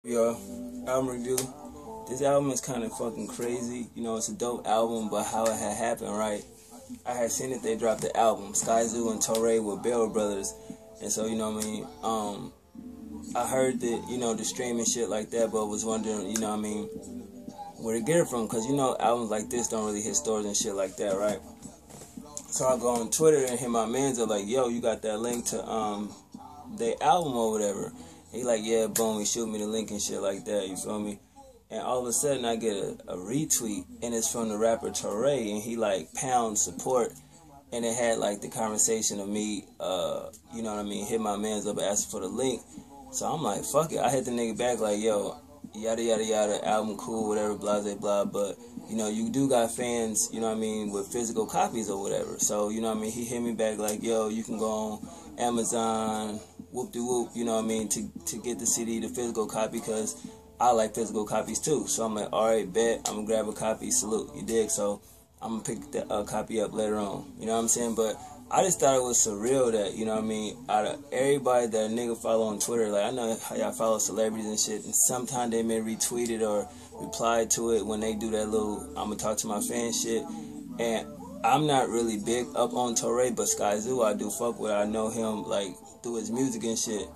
Yo, album review. This album is kind of fucking crazy. You know, it's a dope album, but how it had happened, right? I had seen that they dropped the album, Skyzoo and Torae with Bell Brothers. And so, you know what I mean? I heard that, you know, the streaming shit like that, but was wondering, you know what I mean, where to get it from. Because, you know, albums like this don't really hit stores and shit like that, right? So I go on Twitter and hit my mans up like, yo, you got that link to their album or whatever. He like, yeah, boom, he shoot me the link and shit like that, you feel me? And all of a sudden I get a retweet, and it's from the rapper Torae, and he like pound support, and it had like the conversation of me, you know what I mean, hit my mans up and asking for the link. So I'm like, fuck it, I hit the nigga back like, yo, yada yada yada, album cool, whatever, blah blah blah, but you know, you do got fans, you know what I mean, with physical copies or whatever. So, you know what I mean, he hit me back like, yo, you can go on Amazon, whoop-de-whoop, you know what I mean, to get the CD, the physical copy, because I like physical copies too. So I'm like, alright, bet, I'm gonna grab a copy, salute, you dig? So I'm gonna pick the copy up later on, you know what I'm saying? But I just thought it was surreal that, you know what I mean, out of everybody that a nigga follow on Twitter, like I know how y'all follow celebrities and shit, and sometimes they may retweet it or reply to it when they do that little I'm gonna talk to my fan shit. And I'm not really big up on Torae, but Skyzoo I do fuck with. I know him like through his music and shit.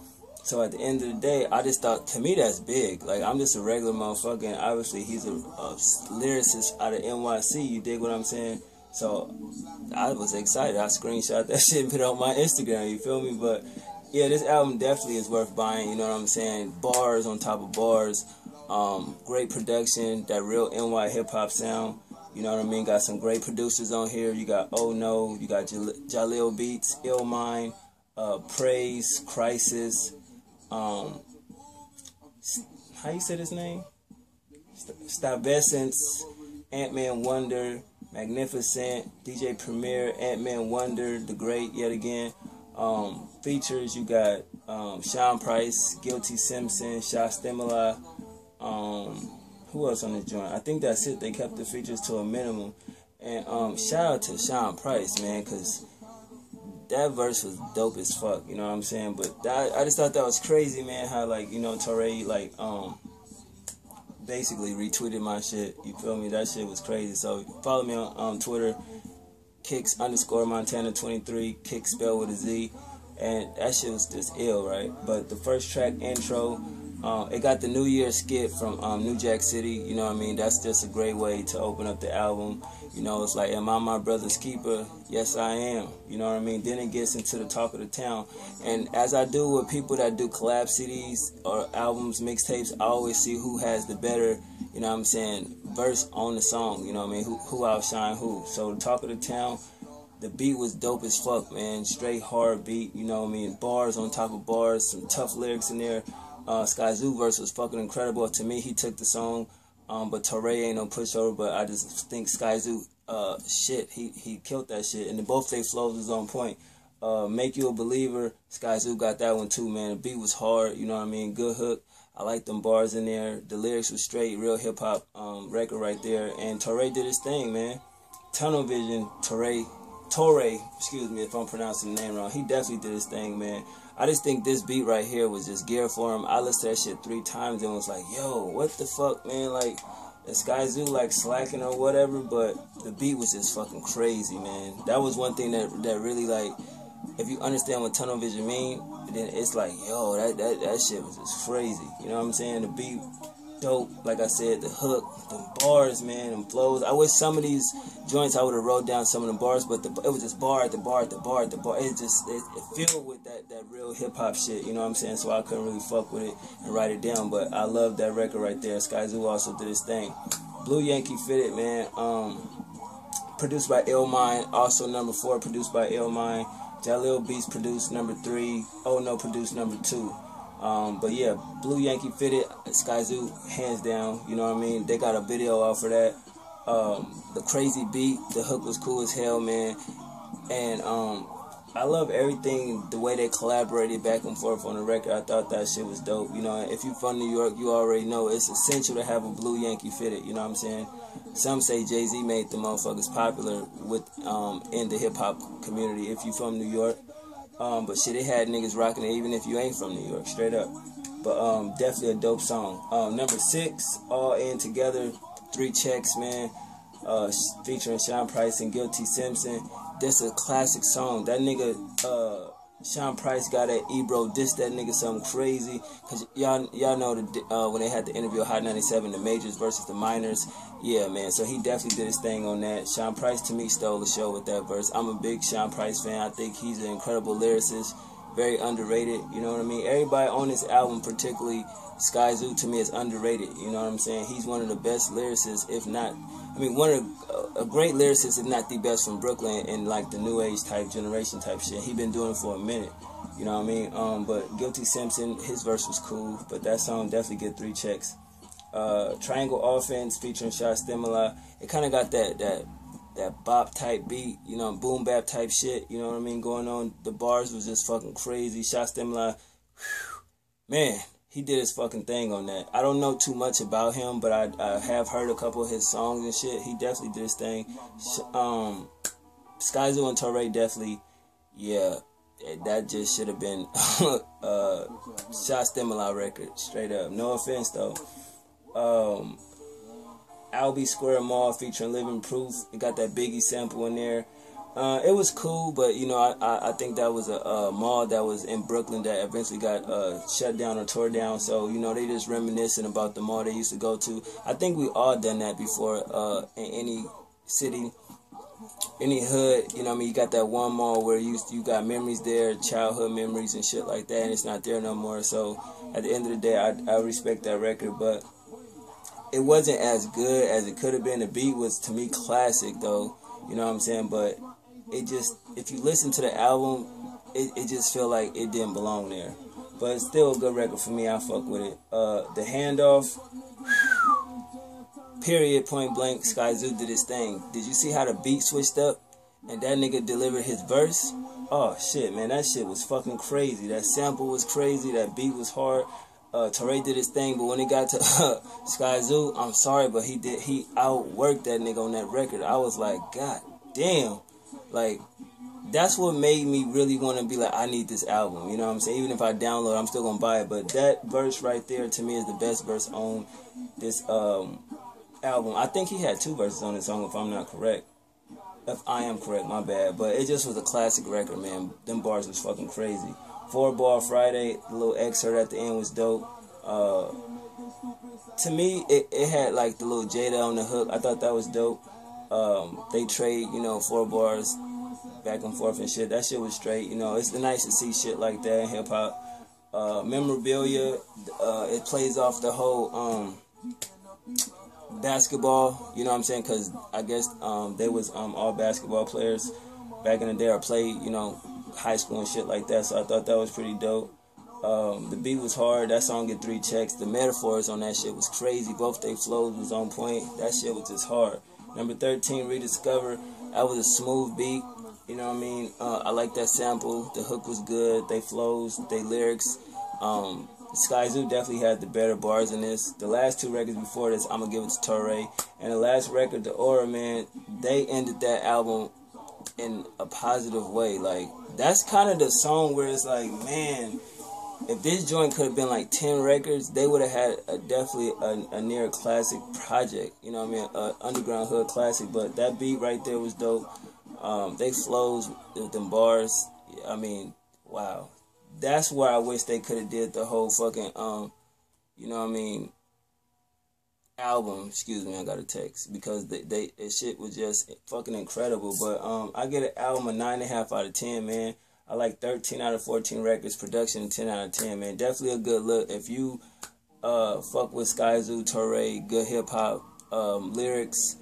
So at the end of the day, I just thought, to me that's big. Like, I'm just a regular motherfucker, and obviously he's a lyricist out of NYC, you dig what I'm saying? So I was excited. I screenshot that shit and put it on my Instagram, you feel me? But yeah, this album definitely is worth buying, you know what I'm saying? Bars on top of bars, great production, that real NY hip-hop sound. You know what I mean? Got some great producers on here. You got Oh No, you got Jalil Beats, Ill Mind, Praise, Crisis, how you say this name? Stuyvesance, Ant-Man Wonder, Magnificent, DJ Premier, Ant-Man Wonder, The Great, yet again. Features, you got Sean Price, Guilty Simpson, Shot Stimuli, who else on this joint? I think that's it. They kept the features to a minimum. And shout out to Sean Price, man, because that verse was dope as fuck, you know what I'm saying? But I just thought that was crazy, man, how, like, you know, Torae, like, basically retweeted my shit, you feel me? That shit was crazy. So follow me on Twitter, Kicks_Montana23, Kicks spelled with a Z, and that shit was just ill, right? But the first track, intro, it got the New Year skit from New Jack City, you know what I mean? That's just a great way to open up the album. You know, it's like, am I my brother's keeper? Yes, I am. You know what I mean? Then it gets into the talk of the town. And as I do with people that do collab CDs or albums, mixtapes, I always see who has the better, you know what I'm saying, verse on the song. You know what I mean? Who outshine who. So the talk of the town, the beat was dope as fuck, man. Straight hard beat, you know what I mean? Bars on top of bars, some tough lyrics in there. Skyzoo verse was fucking incredible. To me, he took the song. But Torae ain't no pushover, but I just think Skyzoo, shit, he killed that shit. And both their flows was on point. Make You a Believer, Skyzoo got that one too, man. The beat was hard, you know what I mean? Good hook. I like them bars in there. The lyrics was straight, real hip-hop record right there. And Torae did his thing, man. Tunnel Vision, Torae, excuse me if I'm pronouncing the name wrong. He definitely did his thing, man. I just think this beat right here was just geared for him. I listened to that shit 3 times and was like, yo, what the fuck, man? Like, the Skyzoo, like, slacking or whatever, but the beat was just fucking crazy, man. That was one thing that really, like, if you understand what tunnel vision mean, then it's like, yo, that shit was just crazy. You know what I'm saying? The beat, dope. Like I said, the hook, the bars, man, them flows. I wish some of these joints I would have wrote down some of the bars, but it was just bar at the bar at the bar at the bar. It filled with that real hip hop shit, you know what I'm saying? So I couldn't really fuck with it and write it down, but I love that record right there. Skyzoo also did his thing. Blue Yankee Fitted, man. Produced by Ill Mind, also number 4, produced by Ill Mind. Jalil Beats produced number 3. Oh No produced number 2. But yeah, Blue Yankee Fitted, Skyzoo, hands down, you know what I mean? They got a video out for that. The crazy beat, the hook was cool as hell, man. And I love everything, the way they collaborated back and forth on the record. I thought that shit was dope. You know, if you're from New York, you already know it's essential to have a Blue Yankee Fitted, you know what I'm saying? Some say Jay-Z made the motherfuckers popular with in the hip-hop community if you from New York. But shit, it had niggas rocking it even if you ain't from New York, straight up. But definitely a dope song. Number 6, All In Together, 3 Checks, man. Featuring Sean Price and Guilty Simpson. This a classic song. That nigga, Sean Price got at Ebro, dissed that nigga something crazy. Cause y'all know when they had the interview Hot 97, the majors versus the minors. Yeah, man. So he definitely did his thing on that. Sean Price to me stole the show with that verse. I'm a big Sean Price fan. I think he's an incredible lyricist, very underrated. You know what I mean? Everybody on this album, particularly Skyzoo, to me is underrated. You know what I'm saying? He's one of the best lyricists, if not, I mean, one of a great lyricist, if not the best from Brooklyn and like the new age type generation type shit. He been doing it for a minute. You know what I mean? But Guilty Simpson, his verse was cool, but that song definitely get 3 checks. Triangle Offense featuring Shot Stimuli. It kind of got that bop type beat, you know, boom bap type shit, you know what I mean, going on. The bars was just fucking crazy. Shot Stimuli, man, he did his fucking thing on that. I don't know too much about him, but I have heard a couple of his songs and shit. He definitely did his thing. Skyzoo and Torae definitely, yeah, that just should have been Shot Stimuli record, straight up. No offense though. Albee Square Mall featuring Living Proof. It got that Biggie sample in there. It was cool, but you know, I think that was a mall that was in Brooklyn that eventually got shut down or tore down. So you know, they just reminiscing about the mall they used to go to. I think we all done that before in any city, any hood. You know what I mean? You got that one mall where you got memories there, childhood memories and shit like that, and it's not there no more. So at the end of the day, I respect that record, but it wasn't as good as it could have been. The beat was, to me, classic though. You know what I'm saying? But it just, if you listen to the album, it just feel like it didn't belong there. But it's still a good record for me. I fuck with it. The Handoff, period, point blank, Skyzoo did his thing. Did you see how the beat switched up and that nigga delivered his verse? Oh shit, man, that shit was fucking crazy. That sample was crazy. That beat was hard. Torae did his thing, but when it got to Skyzoo, I'm sorry, but he outworked that nigga on that record. I was like, God damn. Like, that's what made me really want to be like, I need this album. You know what I'm saying? Even if I download it, I'm still going to buy it. But that verse right there, to me, is the best verse on this album. I think he had 2 verses on this song, if I'm not correct. If I am correct, my bad. But it just was a classic record, man. Them bars was fucking crazy. 4 Ball Friday, the little excerpt at the end was dope. To me, it had like the little Jada on the hook. I thought that was dope. They trade, you know, 4 bars back and forth and shit. That shit was straight. You know, it's nice to see shit like that in hip hop. Memorabilia, it plays off the whole basketball. You know what I'm saying? Because I guess they was all basketball players back in the day, or played, you know, high school and shit like that. So I thought that was pretty dope. The beat was hard. That song get 3 checks. The metaphors on that shit was crazy. Both they flows was on point. That shit was just hard. Number 13, Rediscover. That was a smooth beat. You know what I mean? I like that sample. The hook was good. They flows, they lyrics. Skyzoo definitely had the better bars in this. The last 2 records before this, I'm gonna give it to Torae. And the last record, The Aura, man, they ended that album in a positive way. Like, that's kind of the song where it's like, man, if this joint could have been like 10 records, they would have had definitely a near classic project. You know what I mean? Underground hood classic. But that beat right there was dope. They flows with them bars. I mean, wow. That's where I wish they could have did the whole fucking, you know what I mean, album. Excuse me, I got a text. Because the shit was just fucking incredible. But I get an album a 9.5 out of 10, man. I like 13 out of 14 records, production 10 out of 10, man. Definitely a good look. If you fuck with Skyzoo Torae, good hip hop, lyrics,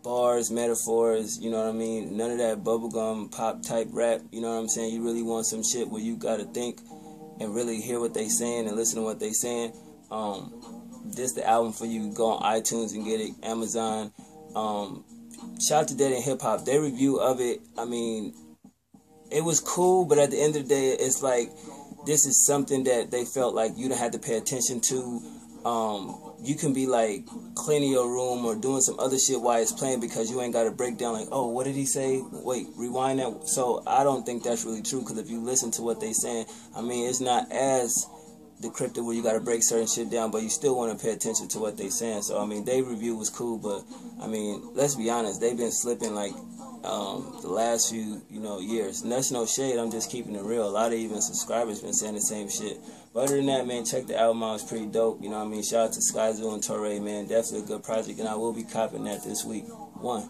bars, metaphors, you know what I mean? None of that bubblegum pop type rap, you know what I'm saying? You really want some shit where you gotta think and really hear what they saying and listen to what they saying. This the album for you. Go on iTunes and get it, Amazon. Shout out to Dead in Hip Hop. Their review of it, I mean, it was cool, but at the end of the day, it's like, this is something that they felt like you don't have to pay attention to. You can be like cleaning your room or doing some other shit while it's playing, because you ain't got to break down like, oh, what did he say? Wait, rewind that. So I don't think that's really true, because if you listen to what they saying, I mean, it's not as decrypted where you gotta break certain shit down, but you still want to pay attention to what they saying. So I mean, they review was cool, but I mean, let's be honest, they've been slipping like the last few years. And that's no shade. I'm just keeping it real. A lot of even subscribers been saying the same shit. But other than that, man, check the album out. It's pretty dope. You know what I mean? Shout out to Skyzoo and Torae, man. Definitely a good project, and I will be copping that this week. 1.